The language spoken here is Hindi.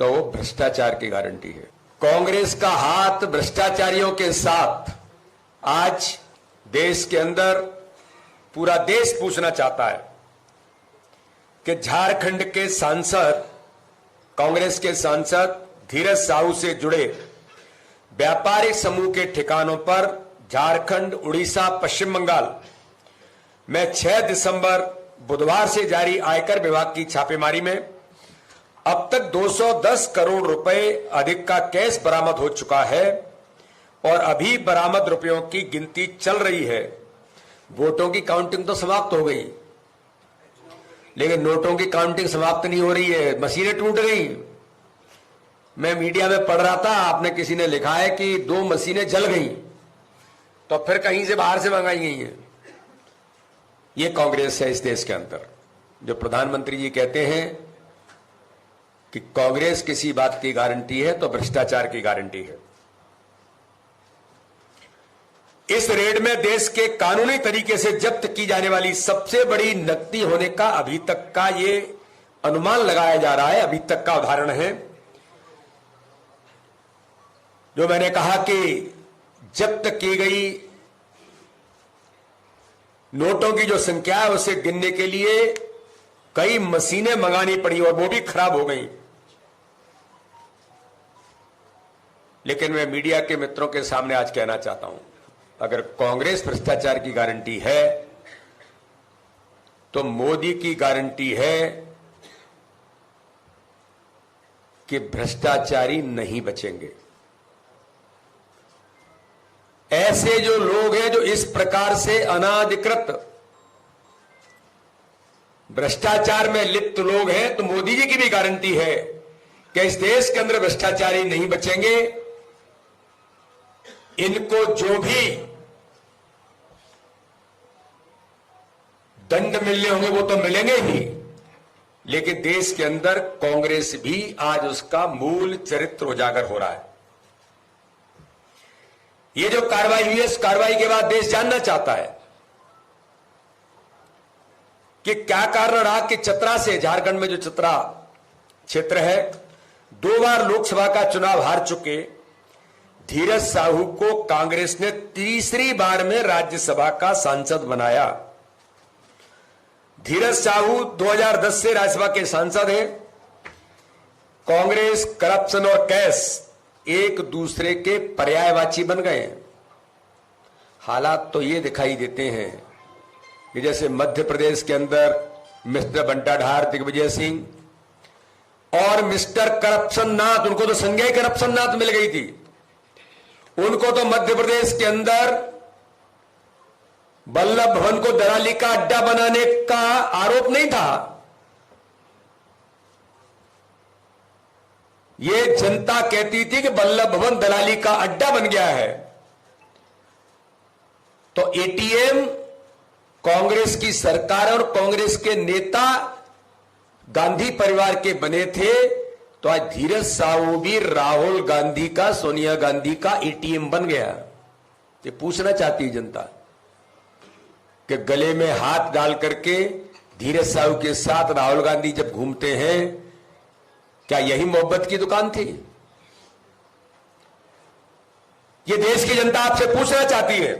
तो वो भ्रष्टाचार की गारंटी है। कांग्रेस का हाथ भ्रष्टाचारियों के साथ आज देश के अंदर पूरा देश पूछना चाहता है कि झारखंड के सांसद, कांग्रेस के सांसद धीरज साहू से जुड़े व्यापारिक समूह के ठिकानों पर झारखंड, उड़ीसा, पश्चिम बंगाल में 6 दिसंबर बुधवार से जारी आयकर विभाग की छापेमारी में अब तक 210 करोड़ रुपए अधिक का कैश बरामद हो चुका है और अभी बरामद रुपयों की गिनती चल रही है। वोटों की काउंटिंग तो समाप्त हो गई, लेकिन नोटों की काउंटिंग समाप्त नहीं हो रही है, मशीनें टूट गई। मैं मीडिया में पढ़ रहा था, आपने किसी ने लिखा है कि 2 मशीनें जल गई, तो फिर कहीं से बाहर से मंगाई गई हैं। ये कांग्रेस है इस देश के अंदर। जो प्रधानमंत्री जी कहते हैं कि कांग्रेस किसी बात की गारंटी है तो भ्रष्टाचार की गारंटी है। इस रेड में देश के कानूनी तरीके से जब्त की जाने वाली सबसे बड़ी नकदी होने का अभी तक का ये अनुमान लगाया जा रहा है। अभी तक का उदाहरण है जो मैंने कहा कि जब्त की गई नोटों की जो संख्या है उसे गिनने के लिए कई मशीनें मंगानी पड़ी और वो भी खराब हो गई। लेकिन मैं मीडिया के मित्रों के सामने आज कहना चाहता हूं, अगर कांग्रेस भ्रष्टाचार की गारंटी है तो मोदी की गारंटी है कि भ्रष्टाचारी नहीं बचेंगे। ऐसे जो लोग हैं जो इस प्रकार से अनाधिकृत भ्रष्टाचार में लिप्त लोग हैं, तो मोदी जी की भी गारंटी है कि इस देश के अंदर भ्रष्टाचारी नहीं बचेंगे। इनको जो भी दंड मिलने होंगे वो तो मिलेंगे ही, लेकिन देश के अंदर कांग्रेस भी आज उसका मूल चरित्र उजागर हो रहा है। ये जो कार्रवाई हुई है, इस कार्रवाई के बाद देश जानना चाहता है कि क्या कारण रहा कि चतरा से, झारखंड में जो चतरा क्षेत्र है, 2 बार लोकसभा का चुनाव हार चुके धीरज साहू को कांग्रेस ने तीसरी बार में राज्यसभा का सांसद बनाया। धीरज साहू 2010 से राज्यसभा के सांसद हैं। कांग्रेस, करप्शन और कैश एक दूसरे के पर्यायवाची बन गए। हालात तो ये दिखाई देते हैं कि जैसे मध्य प्रदेश के अंदर मिस्टर बंटाढार दिग्विजय सिंह और मिस्टर करप्शन नाथ, उनको तो संज्ञा करप्शन नाथ मिल गई थी। उनको तो मध्य प्रदेश के अंदर वल्लभ भवन को दलाली का अड्डा बनाने का आरोप नहीं था। ये जनता कहती थी कि वल्लभ भवन दलाली का अड्डा बन गया है। तो एटीएम कांग्रेस की सरकार और कांग्रेस के नेता गांधी परिवार के बने थे, तो आज धीरज साहू भी राहुल गांधी का, सोनिया गांधी का एटीएम बन गया। ये पूछना चाहती है जनता कि गले में हाथ डाल करके धीरज साहू के साथ राहुल गांधी जब घूमते हैं, क्या यही मोहब्बत की दुकान थी? ये देश की जनता आपसे पूछना चाहती है।